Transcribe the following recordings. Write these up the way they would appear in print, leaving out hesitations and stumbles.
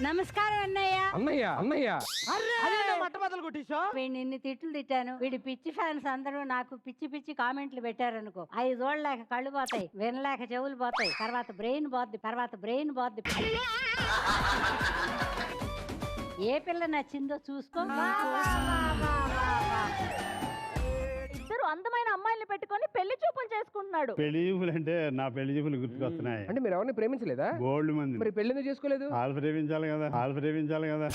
నమస్కారం అన్నయ్య. అన్నయ్య అన్నయ్య మట్టబద్దలు కొట్టించా. వీడిని ఇన్ని తిట్లు తిట్టాను. వీడి పిచ్చి ఫ్యాన్స్ అందరూ నాకు పిచ్చి పిచ్చి కామెంట్లు పెట్టారనుకో, అవి చూడలేక కళ్ళు పోతాయి, వినలేక చెవులు పోతాయి, తర్వాత బ్రెయిన్ పోద్ది. ఏ పిల్ల నచ్చిందో చూసుకో. ఇద్దరు అందమైన అమ్మాయిల్ని పెట్టుకొని పెళ్లి చూపులు చేసుకుంటున్నాడు. పెళ్లి చూపులు అంటే నా పెళ్లి చూపులు గుర్తుకొస్తున్నాయి. అంటే మీరు ఎవరిని ప్రేమించలేదా? గోల్డ్ మంది. మరి పెళ్లి ఎందుకు చేసుకోలేదు? వాళ్ళు ప్రేమించాలి కదా.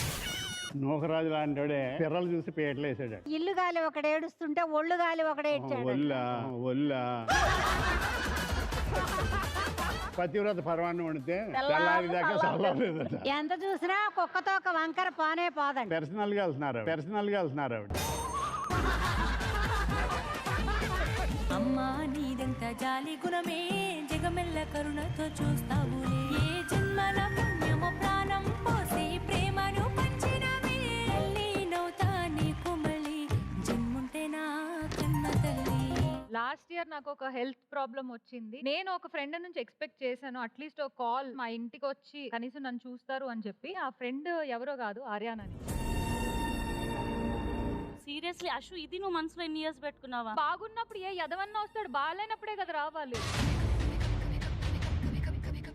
నూకరాజు లాంటి పిర్రలు చూసి పేటలు వేసాడు. ఇల్లు గాలి ఒకడు ఏడుస్తుంటే ఒళ్ళు గాలి ఒకడే ఏడ్చాడు. ఒళ్ళ పతివ్రత పర్వాన్ని వండితే తెల్లారి దాకా చల్లలేదట. ఎంత చూసినా కుక్కతో ఒక వంకర పోనే పోదండి. పర్సనల్ గా వెళ్తున్నారు ఆవిడ. అమ్మా నీదెంత జాలి గుణమే, జగమెల్ల కరుణతో చూస్తావులే. ఏ జన్మల పుణ్యమో ప్రాణం పోసి ప్రేమను పంచినవే. తల్లి నవ్వుతా నీకు మళ్ళీ జన్ముంటే నా కన్న తల్లి. లాస్ట్ ఇయర్ నాకు ఒక హెల్త్ ప్రాబ్లం వచ్చింది. నేను ఒక ఫ్రెండ్ నుంచి ఎక్స్పెక్ట్ చేశాను అట్లీస్ట్ ఒక కాల్ మా ఇంటికి వచ్చి కనీసం నన్ను చూస్తారు అని చెప్పి. ఆ ఫ్రెండ్ ఎవరో కాదు, ఆర్యానని. సీరియస్లీ అశు, ఇది నువ్వు మనసులో ఎన్ని ఇయర్స్ పెట్టుకున్నావా? బాగున్నప్పుడు ఏ యదవన్నా వస్తాడు, బాగాలేనప్పుడే కదా రావాలి.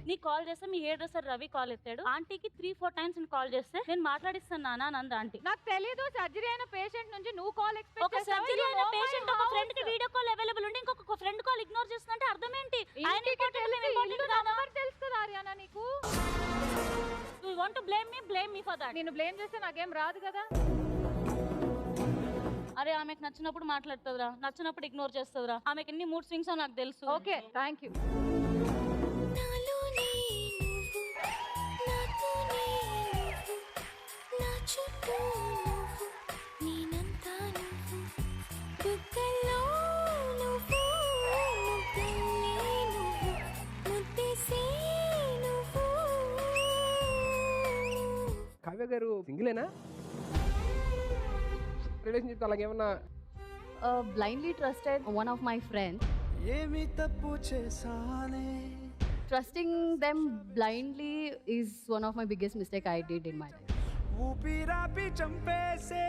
నీ కాల్ చేస్తే మీ హెయిర్ డ్రెస్సర్ రవి కాల్ ఎత్తాడు. ఆంటీకి 3-4 టైమ్స్ కాల్ చేస్తే నేను మాట్లాడిస్తాను నాన్న నంద ఆంటీ. నాకు తెలీదు సర్జరీ అయిన పేషెంట్ నుంచి నువ్వు కాల్ ఎక్స్పెక్ట్ ఒక సర్జరీ అయిన పేషెంట్ ఒక ఫ్రెండ్ కి వీడియో కాల్ అవైలబుల్ ఉంటే ఇంకొక ఫ్రెండ్ కాల్ ఇగ్నోర్ చేస్తుంటే అర్థం ఏంటి? తెలుసు కదా ఆర్యానా నీకు. You want to blame me for that. నేను బ్లేమ్ చేస్తే నాకేం రాదు కదా. అరే ఆమెకు నచ్చినప్పుడు మాట్లాడుతుందిరా, నచ్చినప్పుడు ఇగ్నోర్ చేస్తుందిరా. ఆమెకి ఎన్ని మూడ్ స్వింగ్స్ నాకు తెలుసు. Okay thank you. కావ్య గారు సింగిలేనా? రిలేషన్షిప్ అలాగేమన్నా? Blindly trusted one of my friends. ఏమి తప్పు చేసానే? Trusting them blindly is one of my biggest mistake I did in my life. ఊపిరాపి చంపేసే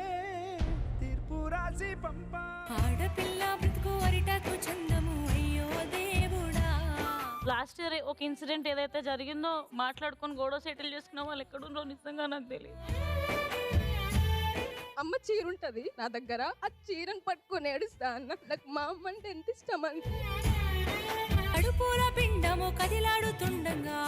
తీర్పు రాసి పంపా. ఆడపిల్ల బ్రతుకు అరిటాకు చందము అయ్యో దేవుడా. లాస్ట్ ఇయర్ ఒక ఇన్సిడెంట్ ఏదైతే జరిగిందో మాట్లాడుకొని గొడవ సెటిల్ చేసుకున్న వాళ్ళు ఎక్కడుండో నిజంగా నాకు తెలియదు. అమ్మ చీర ఉంటది నా దగ్గర, ఆ చీరను పట్టుకొని ఏడుస్తా అన్న. నాకు మా అమ్మ అంటే ఎంత ఇష్టం అంటే. అడుపుల పిండము కదిలాడుతుండగా